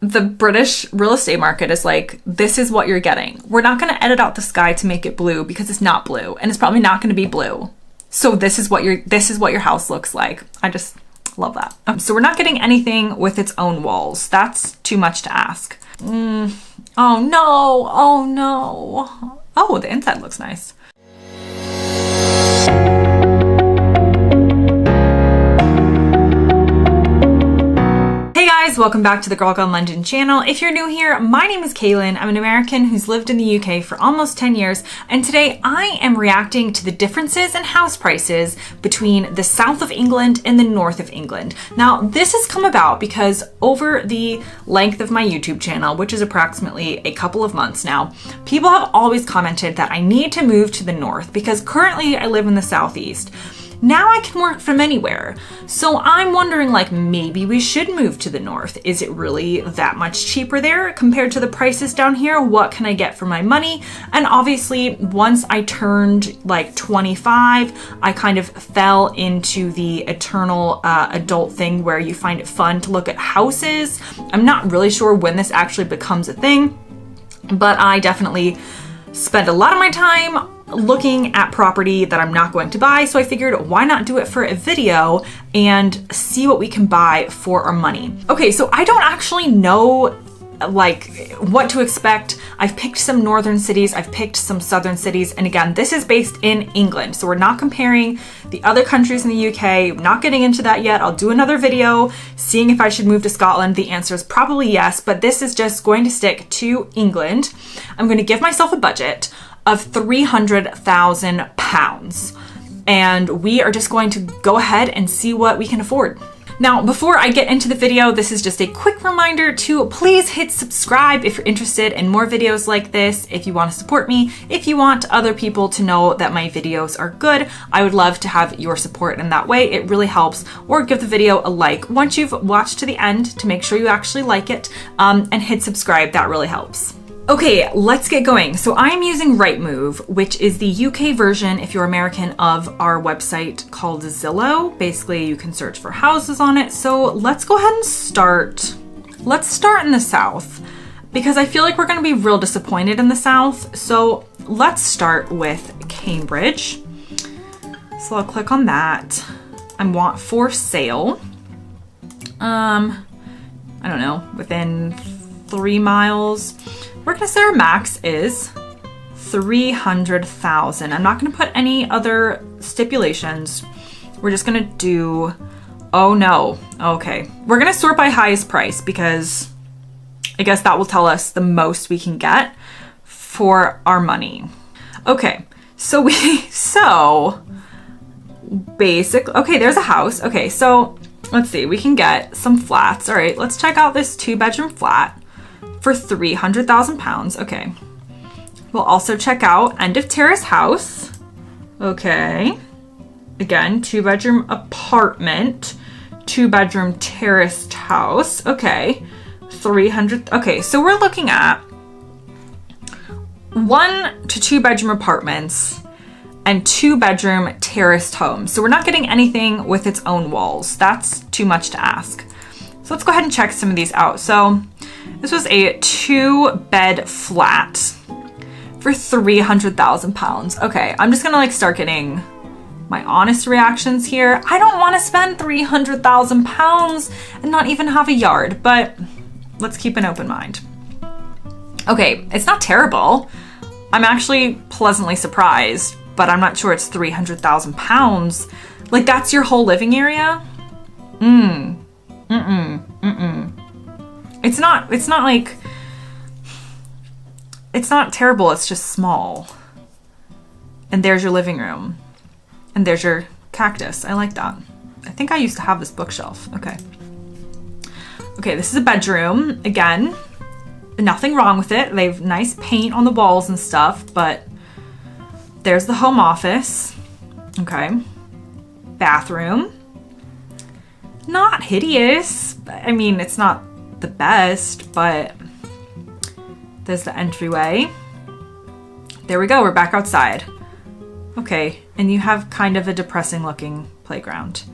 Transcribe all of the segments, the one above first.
the British real estate market is like, this is what you're getting. We're not going to edit out the sky to make it blue because it's not blue, and it's probably not going to be blue. So this is what your house looks like. I just love that. So we're not getting anything with its own walls. That's too much to ask. Oh no. Oh no. Oh, the inside looks nice. Hey guys, welcome back to the Girl Gone London channel. If you're new here, my name is Kaylin. I'm an American who's lived in the UK for almost 10 years, and today I am reacting to the differences in house prices between the south of England and the north of England. Now, this has come about because over the length of my YouTube channel, which is approximately a couple of months now, people have always commented that I need to move to the north because currently I live in the southeast. Now I can work from anywhere. So I'm wondering, like, maybe we should move to the north. Is it really that much cheaper there compared to the prices down here? What can I get for my money? And obviously, once I turned like 25, I kind of fell into the eternal adult thing where you find it fun to look at houses. I'm not really sure when this actually becomes a thing, but I definitely spend a lot of my time looking at property that I'm not going to buy. So I figured, why not do it for a video and see what we can buy for our money. Okay, so I don't actually know like what to expect. I've picked some northern cities, I've picked some southern cities, and again, this is based in England. So we're not comparing the other countries in the UK. I'm not getting into that yet. I'll do another video seeing if I should move to Scotland. The answer is probably yes, but this is just going to stick to England. I'm going to give myself a budget of £300,000, and we are just going to go ahead and see what we can afford. Now, before I get into the video, this is just a quick reminder to please hit subscribe if you're interested in more videos like this, if you want to support me, if you want other people to know that my videos are good. I would love to have your support in that way. It really helps. Or give the video a like once you've watched to the end to make sure you actually like it, and hit subscribe. That really helps. Okay, let's get going. So I am using Rightmove, which is the UK version, if you're American, of our website called Zillow. Basically, you can search for houses on it. So let's go ahead and start. Let's start in the south because I feel like we're going to be real disappointed in the south. So let's start with Cambridge. So I'll click on that. I want for sale. I don't know, within 3 miles. We're gonna say our max is 300,000. I'm not gonna put any other stipulations. We're just gonna do, oh no, okay. We're gonna sort by highest price because I guess that will tell us the most we can get for our money. Okay, so okay, there's a house. Okay, so let's see, we can get some flats. All right, let's check out this 2-bedroom flat for £300,000. Okay. We'll also check out end of terrace house. Okay. Again, 2-bedroom apartment, 2-bedroom terraced house. Okay. 300. Okay, so we're looking at 1 to 2-bedroom apartments and 2-bedroom terraced homes. So we're not getting anything with its own walls. That's too much to ask. So let's go ahead and check some of these out. So this was a 2-bed flat for £300,000. Okay, I'm just gonna like start getting my honest reactions here. I don't want to spend £300,000 and not even have a yard, but let's keep an open mind. Okay, it's not terrible. I'm actually pleasantly surprised, but I'm not sure it's £300,000. Like, that's your whole living area? It's not like, it's not terrible, it's just small. And there's your living room. And there's your cactus. I like that. I think I used to have this bookshelf. Okay. Okay, this is a bedroom. Again, nothing wrong with it. They have nice paint on the walls and stuff, but there's the home office. Okay. Bathroom. Not hideous. I mean, it's not the best, but there's the entryway. There we go, we're back outside. Okay, and you have kind of a depressing looking playground.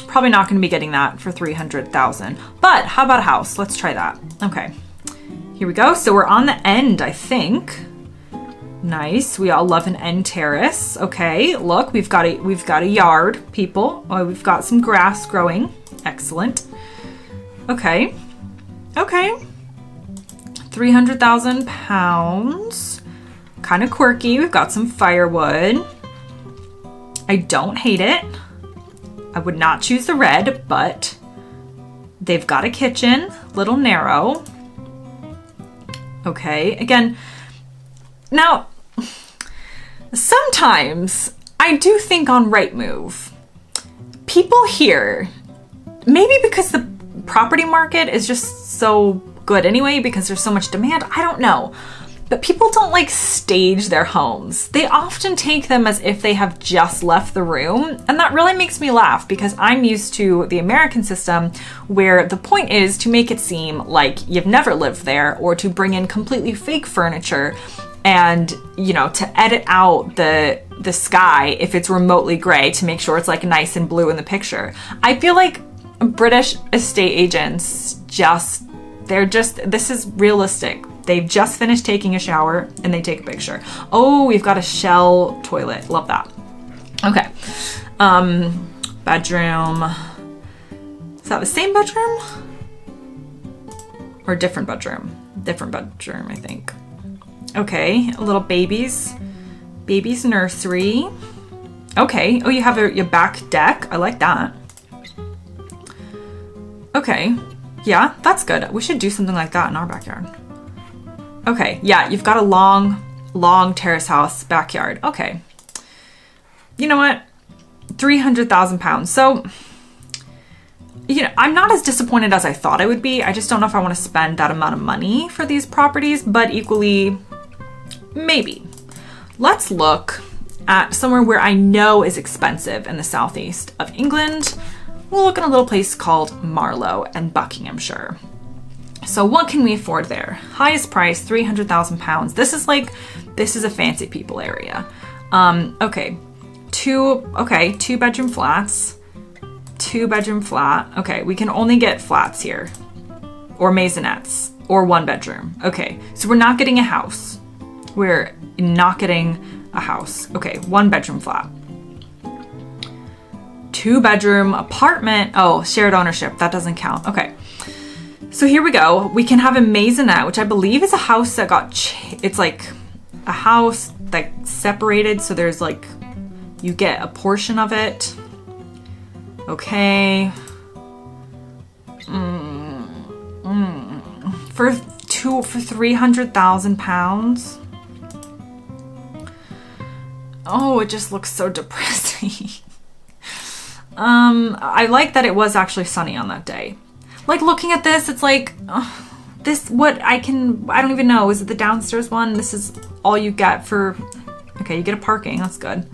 Probably not going to be getting that for 300,000. But how about a house? Let's try that. Okay. Here we go. So we're on the end, I think. Nice. We all love an end terrace. Okay. Look, we've got a yard, people. Oh, we've got some grass growing. Excellent. Okay. Okay. 300,000 pounds. Kind of quirky. We've got some firewood. I don't hate it. I would not choose the red, but they've got a kitchen. Little narrow. Okay. Again, now, sometimes I do think on Rightmove, people here, maybe because the property market is just so good anyway, because there's so much demand, I don't know. But people don't like stage their homes. They often take them as if they have just left the room. And that really makes me laugh because I'm used to the American system where the point is to make it seem like you've never lived there, or to bring in completely fake furniture and, you know, to edit out the sky if it's remotely gray to make sure it's like nice and blue in the picture. I feel like British estate agents this is realistic. They've just finished taking a shower and they take a picture. Oh, we've got a shell toilet. Love that. Okay. Bedroom. Is that the same bedroom? Or different bedroom? Different bedroom, I think. Okay. A little baby's nursery. Okay. Oh, you have your back deck. I like that. Okay. Yeah, that's good. We should do something like that in our backyard. Okay, yeah, you've got a long terrace house backyard. Okay. You know what? 300,000 pounds. So, you know, I'm not as disappointed as I thought I would be. I just don't know if I want to spend that amount of money for these properties, but equally, maybe. Let's look at somewhere where I know is expensive in the southeast of England. We'll look at a little place called Marlow and Buckinghamshire. So what can we afford there? Highest price, 300,000 pounds. This is a fancy people area. Okay. Two bedroom flats. 2-bedroom flat. Okay, we can only get flats here. Or maisonettes. Or 1 bedroom. Okay, so we're not getting a house. We're not getting a house. Okay, 1 bedroom flat. 2-bedroom apartment. Oh, shared ownership. That doesn't count. Okay. So here we go. We can have a maisonette, which I believe is a house that it's like a house that separated. So there's like, you get a portion of it. Okay. For 300,000 pounds. Oh, it just looks so depressing. I like that it was actually sunny on that day. Like looking at this, it's like, I don't even know. Is it the downstairs one? This is all you get for, okay, you get a parking. That's good.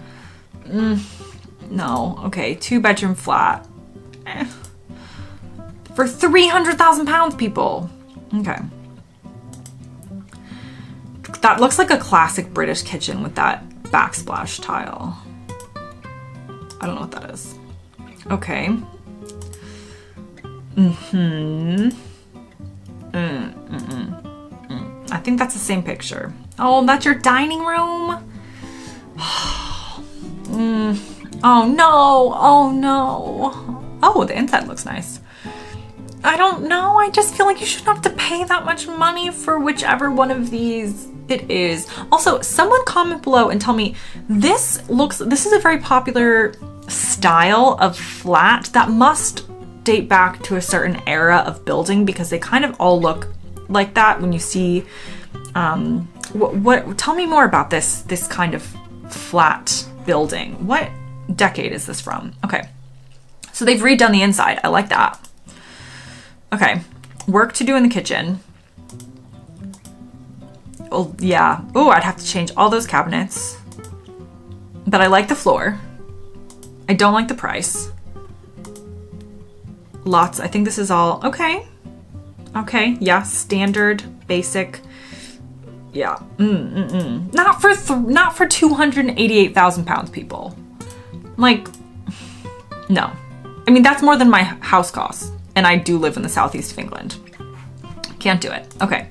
No. Okay. 2-bedroom flat. For 300,000 pounds, people. Okay. That looks like a classic British kitchen with that backsplash tile. I don't know what that is. Okay. I think that's the same picture. Oh, that's your dining room? Oh no, oh no. Oh, the inside looks nice. I don't know, I just feel like you shouldn't have to pay that much money for whichever one of these it is. Also, someone comment below and tell me, this is a very popular style of flat that must date back to a certain era of building, because they kind of all look like that when you see, tell me more about this kind of flat building. What decade is this from? Okay. So they've redone the inside. I like that. Okay. Work to do in the kitchen. Oh, yeah. Oh, I'd have to change all those cabinets. But I like the floor. I don't like the price. Lots. I think this is all okay. Okay. Yeah. Standard, basic. Yeah. Not for 288,000 pounds, people. Like, no. I mean, that's more than my house costs. And I do live in the southeast of England. Can't do it. Okay.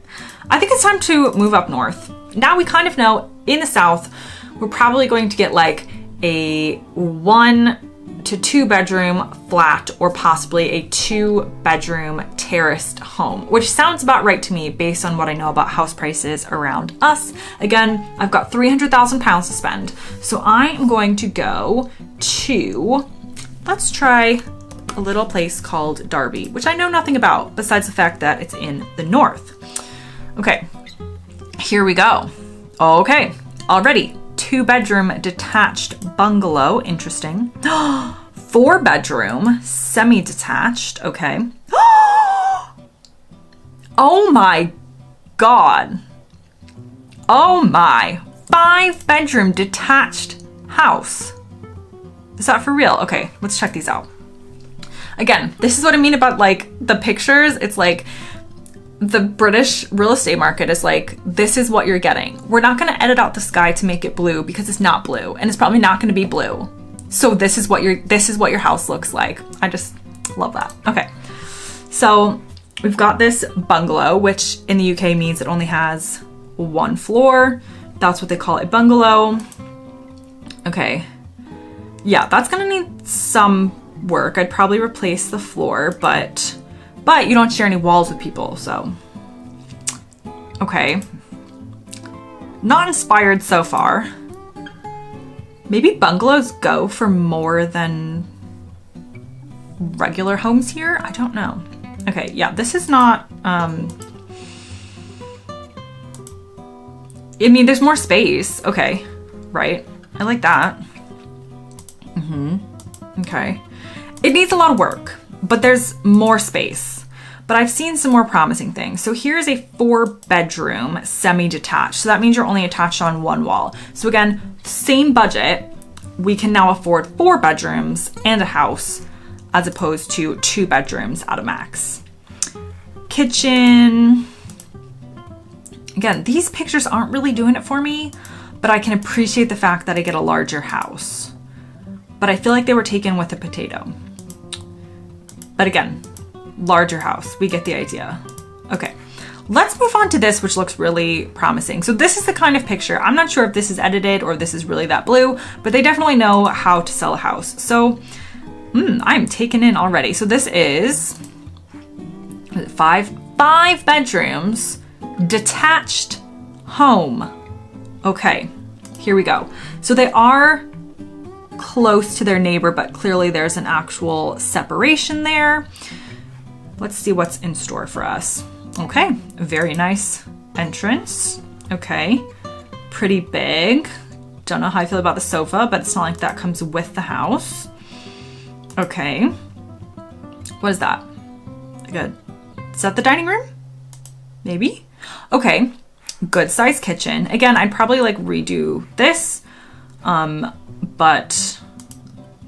I think it's time to move up north. Now we kind of know in the south, we're probably going to get like a 1 to 2 bedroom flat or possibly a 2 bedroom terraced home, which sounds about right to me based on what I know about house prices around us. Again, I've got £300,000 to spend. So I am going to go to, let's try a little place called Derby, which I know nothing about besides the fact that it's in the north. Okay, here we go. Okay, already 2 bedroom detached bungalow. Interesting. 4 bedroom semi-detached. Okay. Oh my God. Oh my. 5 bedroom detached house. Is that for real? Okay, let's check these out. Again, this is what I mean about like the pictures. It's like the British real estate market is like, this is what you're getting. We're not going to edit out the sky to make it blue because it's not blue and it's probably not going to be blue. So this is what your house looks like. I just love that. Okay. So we've got this bungalow, which in the UK means it only has 1 floor. That's what they call a bungalow. Okay. Yeah, that's going to need some work. I'd probably replace the floor, but you don't share any walls with people, so. Okay. Not inspired so far. Maybe bungalows go for more than regular homes here? I don't know. Okay, yeah, this is not, I mean, there's more space. Okay, right. I like that. Okay. It needs a lot of work, but there's more space. But I've seen some more promising things. So here's a 4 bedroom semi-detached. So that means you're only attached on 1 wall. So again, same budget, we can now afford 4 bedrooms and a house as opposed to 2 bedrooms at a max. Kitchen. Again, these pictures aren't really doing it for me, but I can appreciate the fact that I get a larger house. But I feel like they were taken with a potato. But again, larger house, we get the idea. Okay, let's move on to this, which looks really promising. So this is the kind of picture, I'm not sure if this is edited or if this is really that blue, but they definitely know how to sell a house. So I'm taken in already. So this is 5 bedrooms, detached home. Okay, here we go. So they are close to their neighbor, but clearly there's an actual separation there. Let's see what's in store for us. Okay, very nice entrance. Okay, pretty big. Don't know how I feel about the sofa, but it's not like that comes with the house. Okay, what is that? Good. Is that the dining room? Maybe? Okay, good size kitchen. Again, I'd probably like redo this, but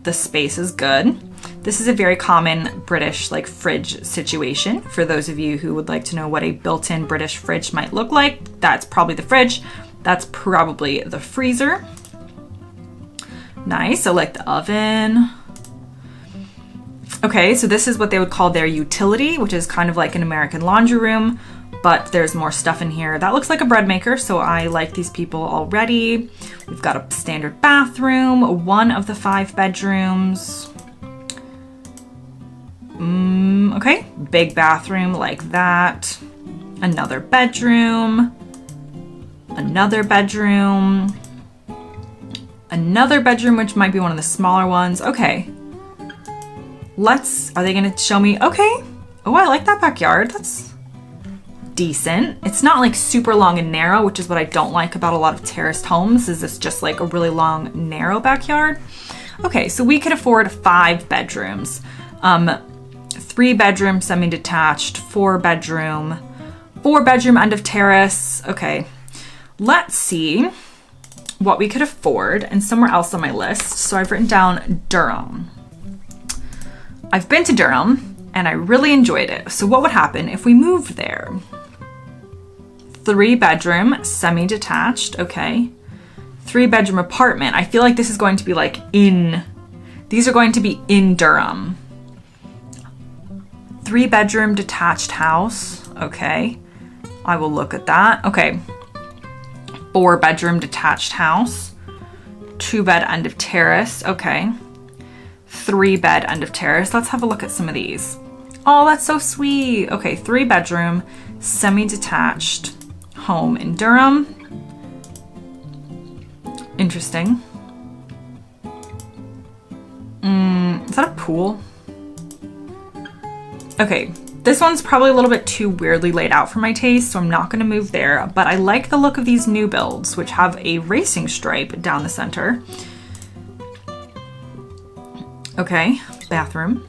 the space is good. This is a very common British like fridge situation. For those of you who would like to know what a built-in British fridge might look like, that's probably the fridge. That's probably the freezer. Nice, I like the oven. Okay, so this is what they would call their utility, which is kind of like an American laundry room, but there's more stuff in here. That looks like a bread maker, so I like these people already. We've got a standard bathroom, 1 of the 5 bedrooms. Okay, big bathroom like that. Another bedroom. Another bedroom. Another bedroom, which might be one of the smaller ones. Okay. Are they gonna show me? Okay. Oh, I like that backyard. That's decent. It's not like super long and narrow, which is what I don't like about a lot of terraced homes, is it's just like a really long, narrow backyard. Okay, so we could afford 5 bedrooms. 3 bedroom semi-detached, 4 bedroom end of terrace. Okay, let's see what we could afford and somewhere else on my list. So I've written down Durham. I've been to Durham and I really enjoyed it. So what would happen if we moved there? 3 bedroom, semi-detached, okay. 3 bedroom apartment. I feel like this is going to be like these are going to be in Durham. 3-bedroom detached house. Okay. I will look at that. Okay. 4-bedroom detached house. 2-bed end of terrace. Okay. 3-bed end of terrace. Let's have a look at some of these. Oh, that's so sweet. Okay, 3-bedroom, semi-detached home in Durham. Interesting. Is that a pool? Okay, this one's probably a little bit too weirdly laid out for my taste, so I'm not going to move there. But I like the look of these new builds, which have a racing stripe down the center. Okay, bathroom.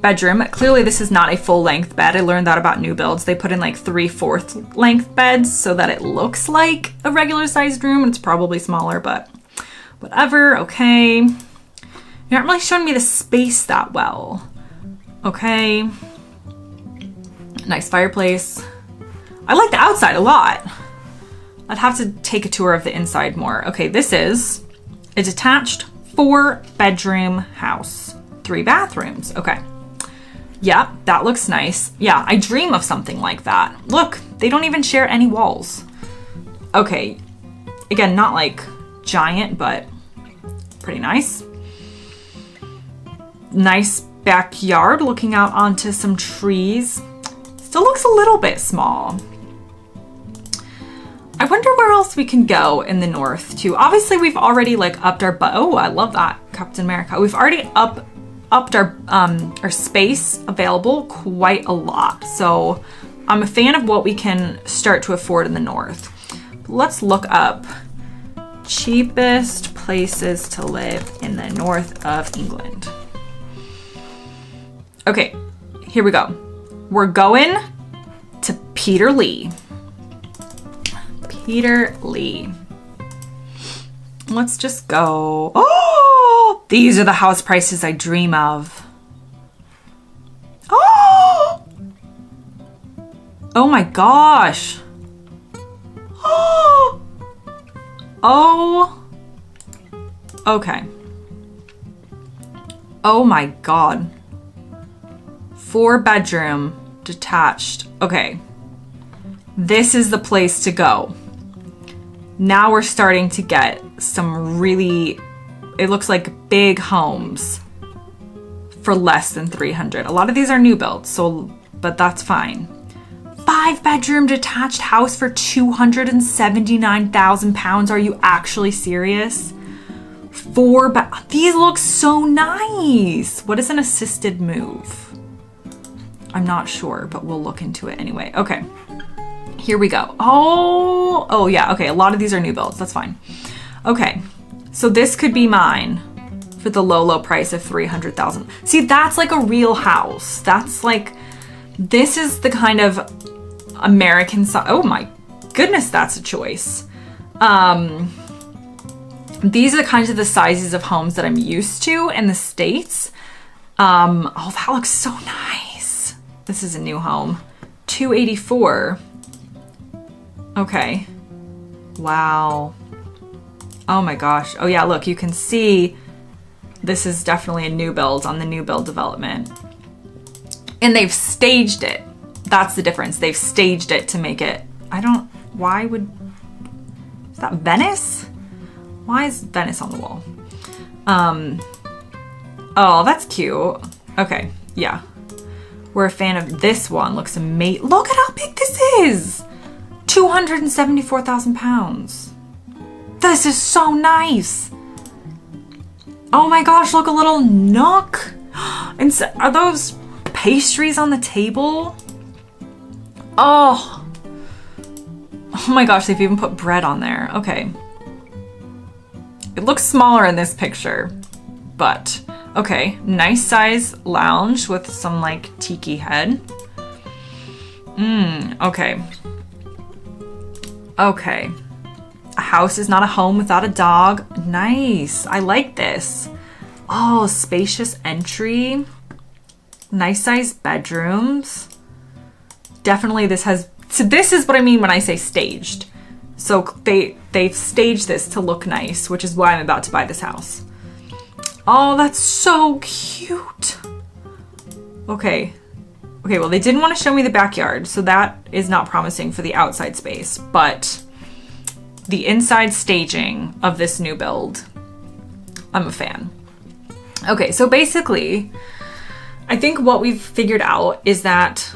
Bedroom. Clearly this is not a full-length bed. I learned that about new builds. They put in like 3/4 length beds so that it looks like a regular sized room. It's probably smaller, but whatever. Okay. You're not really showing me the space that well. Okay. Nice fireplace. I like the outside a lot. I'd have to take a tour of the inside more. Okay, this is a detached 4-bedroom house. 3 bathrooms. Okay. Yeah, that looks nice. Yeah, I dream of something like that. Look, they don't even share any walls. Okay. Again, not like giant, but pretty nice. Nice backyard looking out onto some trees. Still looks a little bit small. I wonder where else we can go in the north too. Obviously, we've already like upped our oh, I love that, Captain America. We've already upped our space available quite a lot. So I'm a fan of what we can start to afford in the north. Let's look up cheapest places to live in the north of England. Okay, here we go. We're going to Peterlee. Peterlee. Let's just go. Oh, these are the house prices I dream of. Oh, oh my gosh. Oh, oh, okay. Oh my God. 4-bedroom, detached. Okay. This is the place to go. Now we're starting to get some really, it looks like big homes for less than 300. A lot of these are new builds, so, but that's fine. 5-bedroom detached house for £279,000. Are you actually serious? These look so nice. What is an assisted move? I'm not sure, but we'll look into it anyway. Okay. Here we go. Oh yeah. Okay. A lot of these are new builds. That's fine. Okay. So this could be mine for the low price of 300,000. See, that's like a real house. That's like, this is the kind of American size. Oh my goodness, that's a choice. These are the kinds of the sizes of homes that I'm used to in the States. Oh, that looks so nice. This is a new home. 284. Okay. Wow. Oh my gosh. Oh yeah, look, you can see this is definitely a new build on the new build development. And they've staged it. That's the difference. They've staged it to make it, why would, is that Venice? Why is Venice on the wall? Oh, that's cute. Okay, yeah. We're a fan of this one. Looks amazing. Look at how big this is. 274,000 pounds. This is so nice. Oh my gosh, look, a little nook. And so, are those pastries on the table? Oh. Oh my gosh, they've even put bread on there. Okay. It looks smaller in this picture, but okay. Nice size lounge with some like tiki head. Okay. Okay. A house is not a home without a dog. Nice. I like this. Oh, spacious entry. Nice size bedrooms. Definitely this has, so this is what I mean when I say staged. So they've staged this to look nice, which is why I'm about to buy this house. Oh, that's so cute. Okay, Okay, well, they didn't want to show me the backyard, so that is not promising for the outside space, but the inside staging of this new build, I'm a fan. Okay, so basically, I think what we've figured out is that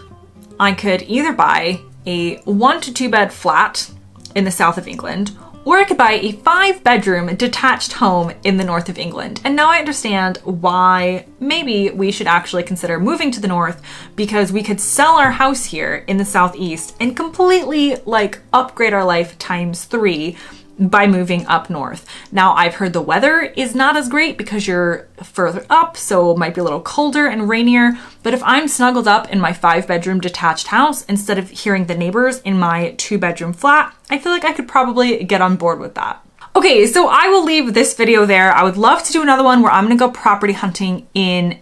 I could either buy a 1 to 2 bed flat in the south of England, or I could buy a 5-bedroom detached home in the north of England. And now I understand why maybe we should actually consider moving to the north, because we could sell our house here in the southeast and completely like upgrade our life ×3 by moving up north. Now, I've heard the weather is not as great because you're further up, so it might be a little colder and rainier. But if I'm snuggled up in my 5-bedroom detached house instead of hearing the neighbors in my 2-bedroom flat, I feel like I could probably get on board with that. Okay, so I will leave this video there. I would love to do another one where I'm gonna go property hunting in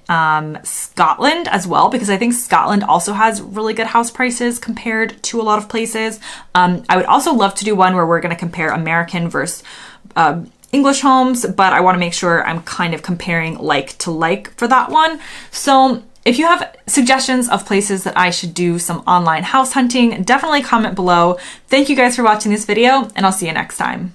Scotland as well, because I think Scotland also has really good house prices compared to a lot of places. I would also love to do one where we're gonna compare American versus English homes, but I wanna make sure I'm kind of comparing like to like for that one. So if you have suggestions of places that I should do some online house hunting, definitely comment below. Thank you guys for watching this video, and I'll see you next time.